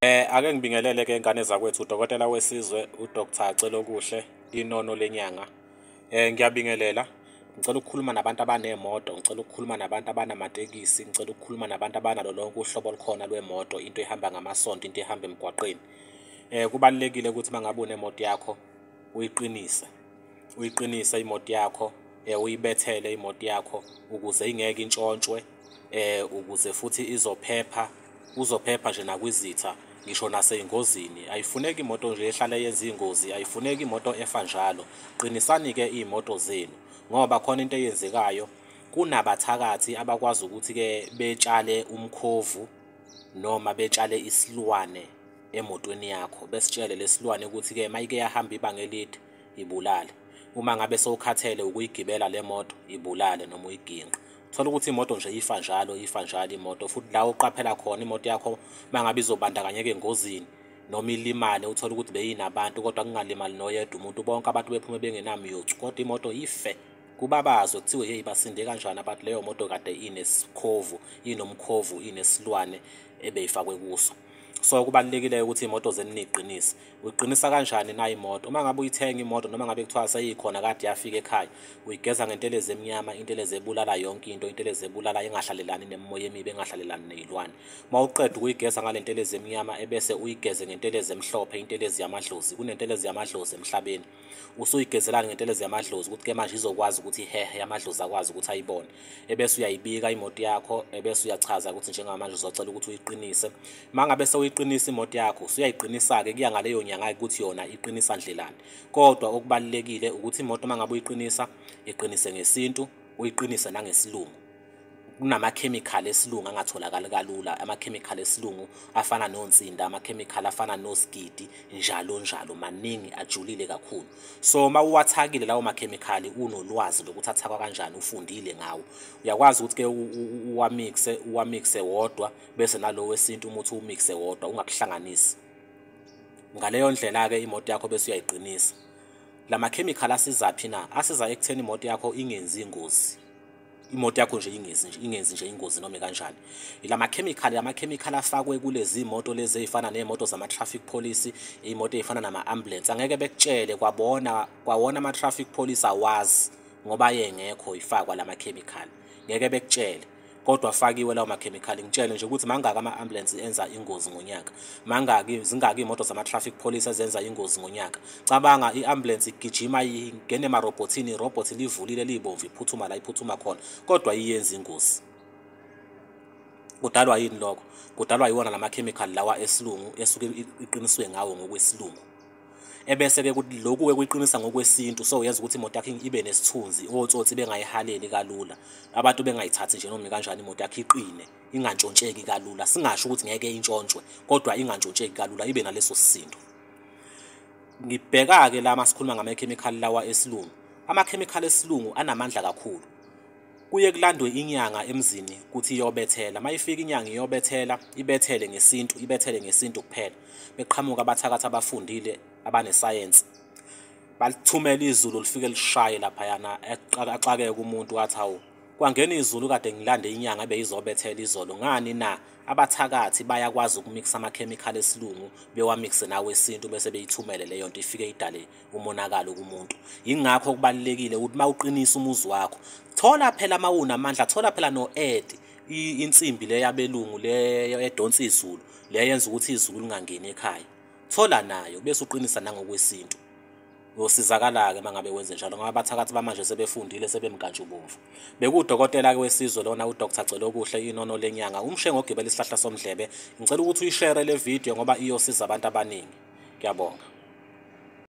Ake ngibingelele ke ingane zakwethu udokotela wesizwe uDr. Celokuhle Inono Lenyanga. Ngiyabingelela. Ngicela ukukhuluma nabantu abanemoto, ngicela ukukhuluma nabantu abanamatekisi, ngicela ukukhuluma nabantu abanalo lonke uhlobo olukhona lwemoto, into ehamba ngamasonto, into ehamba emgwaqeni. Kubalulekile ukuthi mangabe unemoto yakho uyiqinise. Uyiqinise imoto yakho, uyibethele imoto yakho ukuze ingeke intshontshwe, ukuze futhi uzophepha nje nakwizitha ngisho nasey'ngozini. Ayifuneki imoto nje ehlala yenza iy'ngozi, ayifuneki imoto efa njalo. Qinisani-ke iy'moto zenu ngoba khona into eyenzekayo, kunabathakathi abakwazi ukuthi-ke betshale umkhovu noma betshale isilwane emotweni yakho, besitshele lesilwane ukuthi-ke mayike yahamba ibanga elide ibulale. Uma ngabe sewukhathele ukuyigibela le moto ibulale noma uyiginqe. Thola ukuthi imoto nje ifa njalo imoto, futhi la uqaphela khona imoto yakho mangabe izobandakanyeka engozini noma ilimale, uthola ukuthi beyinabantu kodwa kungalimali noyedwa umuntu, bonke abantu bephume bengenamiyocu kodwa imoto ife. Kubabazwe kuthiwe hey basinde kanjani abantu, leyo moto kade inomkhovu, inesilwane ebeyifakwe kuso. So kubalulekile ukuthi imoto zenu niyiqinise. Uyiqinisa kanjani na imoto? Uma ngabe uyithenga imoto noma ngabe kuthiwa seyikhona kade yafika ekhaya, uyigeza ngentelezi emnyama, intelezi ebulala yonke into, intelezi ebulala engahlalelani nemimoya emibi, engahlalelani nezilwane. Uma uqeda ukuyigeza ngale ntelezi emnyama ebese uyigeze ngentelezi emhlophe, intelezi yamadlozi. Kunentelezi yamadlozi emhlabeni. Usuyigezelani ngentelezi yamadlozi ukuthi ke manje izokwazi ukuthi ihehe yamadlozi akwazi ukuthi ayibone. Ebese uyayibika imoto yakho, ebese uyachaza ukuthi njengamanje uzocela ukuthi uyiqinise. Mangabe uyiqinisa imoto yakho, usuyayiqinisa-ke kuya ngaleyo nyanga ukuthi yona iqinisa ndlelani. Kodwa okubalulekile ukuthi imoto mangabe uyiqinisa, iqinise ngesintu, uyiqinise nangesilungu. Kunamakhemikhali esilungu angatholakali kalula, amakhemikhali esilungu afana nonsinda, amakhemikhali afana nosigidi, njalo njalo, maningi ajulile kakhulu. So uma uwathakile lawo makhemikhali, unolwazi lokuthi athakwa kanjani, ufundile ngawo, uyakwazi ukuthi-ke uwamixe wodwa, bese nalo wesintu umuthi uwumixe wodwa, ungakuhlanganisi. Ngaleyo ndlela-ke imoto yakho bese uyayiqinisa. La makhemikhali asizaphi na? Asiza ekutheni imoto yakho ingenzi ingozi. Imoto yakho nje ingenzi nje ingozi noma kanjani. Amakhemikhali afakwe kulezi imoto lezi ezifana nemoto zama-traffic police, imoto ezifana nama-ambulance, angeke bekutshele kwawona ama-traffic police awazi ngoba yengekho ifakwa la makhemikhali. Ngeke bekutshele kodwa afakiwe lawo makhemikhali. Ngitshele nje ukuthi mangaka ama-ambulance enza ingozi ngonyaka, zingaki imoto zama-traffic police ezenza ingozi ngonyaka. Cabanga i-ambulance igijima ingene emarobhothini, irobhothi livulile libomvu iphuthuma la iphuthuma khona, kodwa iyenza ingozi. Kudalwa yini lokho? Kudalwa yiwona la makhemikhali lawa esilungu esuke iqiniswe ngawo ngokwesilungu. Ebese-ke lokhu-ke kuyiqinisa ngokwesintu, so uyenza ukuthi imoto yakho ibe nesithunzi, otsotsi bengayihaleli kalula, abantu bengayithathi nje noma kanjani imoto yakho iqine, ingantshontsheki kalula. Singasho ukuthi ngeke intshontshwe kodwa ingantshontsheki kalula, ibe naleso sisindo. Ngibheka-ke la masikhuluma ngamakhemikhali lawa esilungu. Amakhemikhali esilungu anamandla kakhulu. Kuye kulandwe inyanga emzini ukuthi iyobethela. Mayifika inyanga iyobethela, ibethele ngesintu kuphela. Beqhamuka abathakathi abafundile abanesayensi, balithumela izulu lifike lishaye laphayana, axakeke umuntu athi hawu kwangena izulu kade ngilande inyanga ebeyizobethela izolo. Ngani na? Abathakathi bayakwazi ukumixa amakhemikhali esilungu bewamixe nawe esintu bese beyithumele leyo nto ifike idale umonakalo kumuntu. Yingakho kubalulekile ukuthi mawuqinisa umuzi wakho, thola phela mawunamandla, thola phela no-add insimbi le yabelungu le edonsa izulu, le yenza ukuthi izulu lingangeni ekhaya. Thola nayo bese uqinisa nangokwesintu. Uyosizakala-ke mangabe wenze njalo ngoba abathakathi bamanje sebefundile, sebemkantshubomvu. Bekudokotela-ke wesizwe lona uDr. Celokuhle Inono Lenyanga, umshengo ogibela isihlahla somdlebe. Ngicela ukuthi uyishare le video ngoba iyosiza abantu abaningi. Ngiyabonga.